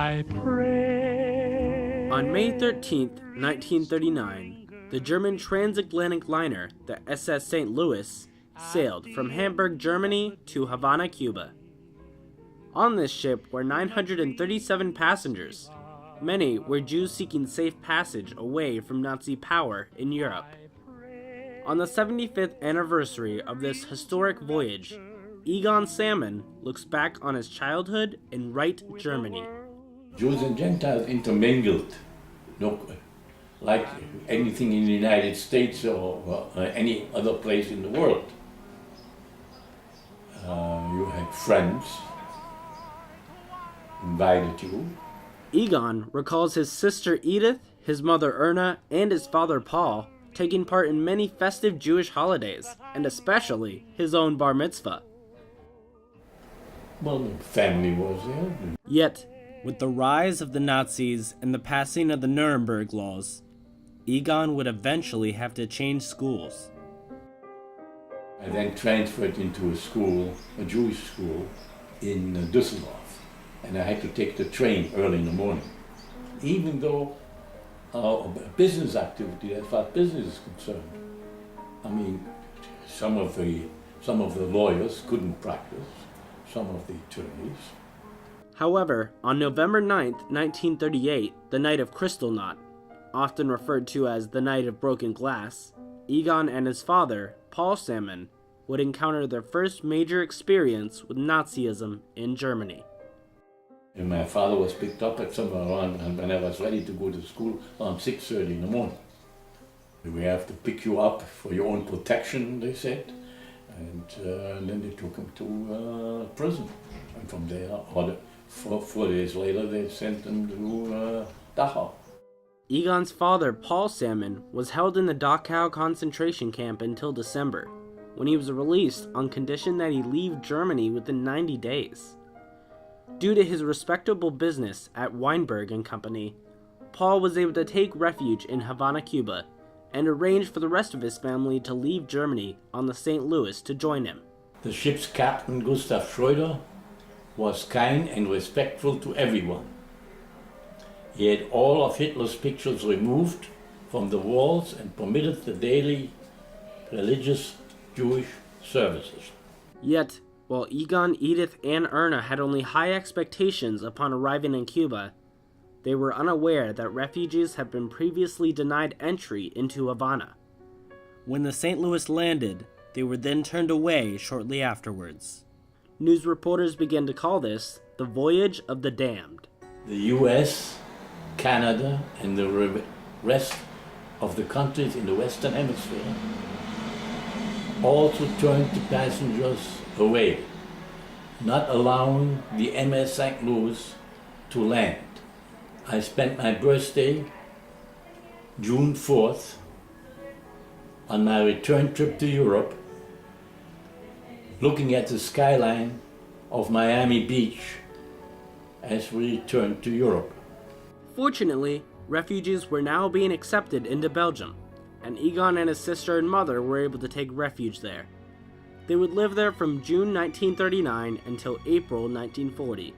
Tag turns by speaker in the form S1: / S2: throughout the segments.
S1: I pray.
S2: On May 13, 1939, the German transatlantic liner, the SS St. Louis, sailed from Hamburg, Germany to Havana, Cuba. On this ship were 937 passengers. Many were Jews seeking safe passage away from Nazi power in Europe. On the 75th anniversary of this historic voyage, Egon Salmon looks back on his childhood in Right, Germany.
S3: Jews and Gentiles intermingled, like anything in the United States or any other place in the world. You had friends invited you.
S2: Egon recalls his sister Edith, his mother Erna, and his father Paul taking part in many festive Jewish holidays, and especially his own bar mitzvah.
S3: Well, the family was there.
S2: Yet, with the rise of the Nazis and the passing of the Nuremberg laws, Egon would eventually have to change schools.
S3: I then transferred into a school, a Jewish school, in Düsseldorf. And I had to take the train early in the morning. Even though business activity, as far as business is concerned, I mean, some of the lawyers couldn't practice, some of the attorneys.
S2: However, on November 9th, 1938, the night of Kristallnacht, often referred to as the Night of Broken Glass, Egon and his father, Paul Salmon, would encounter their first major experience with Nazism in Germany.
S3: And my father was picked up at somewhere around, and when I was ready to go to school, around 6:30 in the morning. We have to pick you up for your own protection, they said, and then they took him to prison. And from there, 4 days later, they sent him to Dachau.
S2: Egon's father, Paul Salmon, was held in the Dachau concentration camp until December, when he was released on condition that he leave Germany within 90 days. Due to his respectable business at Weinberg and Company, Paul was able to take refuge in Havana, Cuba, and arrange for the rest of his family to leave Germany on the St. Louis to join him.
S3: The ship's captain, Gustav Schröder, was kind and respectful to everyone. He had all of Hitler's pictures removed from the walls and permitted the daily religious Jewish services.
S2: Yet, while Egon, Edith, and Erna had only high expectations upon arriving in Cuba, they were unaware that refugees had been previously denied entry into Havana. When the St. Louis landed, they were then turned away shortly afterwards. News reporters began to call this the Voyage of the Damned.
S3: The US, Canada, and the rest of the countries in the Western Hemisphere also turned the passengers away, not allowing the MS St. Louis to land. I spent my birthday, June 4th, on my return trip to Europe, looking at the skyline of Miami Beach as we returned to Europe.
S2: Fortunately, refugees were now being accepted into Belgium, and Egon and his sister and mother were able to take refuge there. They would live there from June 1939 until April 1940.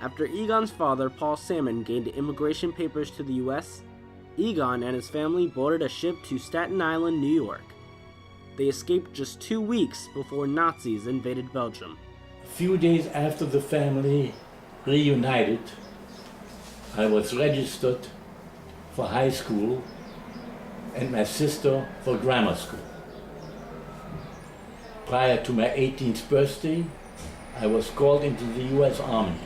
S2: After Egon's father, Paul Salmon, gained immigration papers to the U.S., Egon and his family boarded a ship to Staten Island, New York. They escaped just 2 weeks before Nazis invaded Belgium.
S3: A few days after the family reunited, I was registered for high school and my sister for grammar school. Prior to my 18th birthday, I was called into the U.S. Army.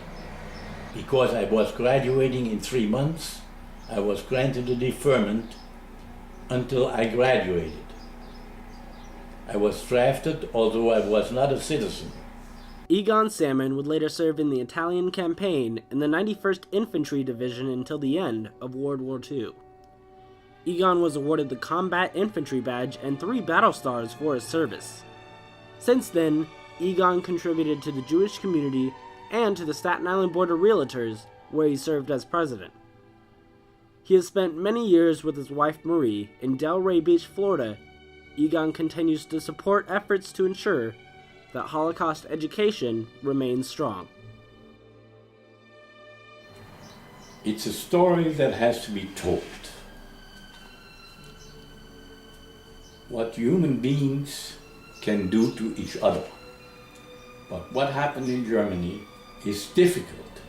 S3: Because I was graduating in 3 months, I was granted a deferment until I graduated. I was drafted, although I was not a citizen.
S2: Egon Salmon would later serve in the Italian campaign in the 91st Infantry Division until the end of World War II. Egon was awarded the Combat Infantry Badge and 3 battle stars for his service. Since then, Egon contributed to the Jewish community and to the Staten Island Board of Realtors, where he served as president. He has spent many years with his wife Marie in Delray Beach, Florida. Egon continues to support efforts to ensure that Holocaust education remains strong.
S3: It's a story that has to be told. What human beings can do to each other. But what happened in Germany is difficult,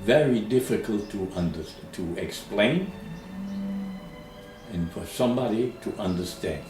S3: very difficult to explain and for somebody to understand.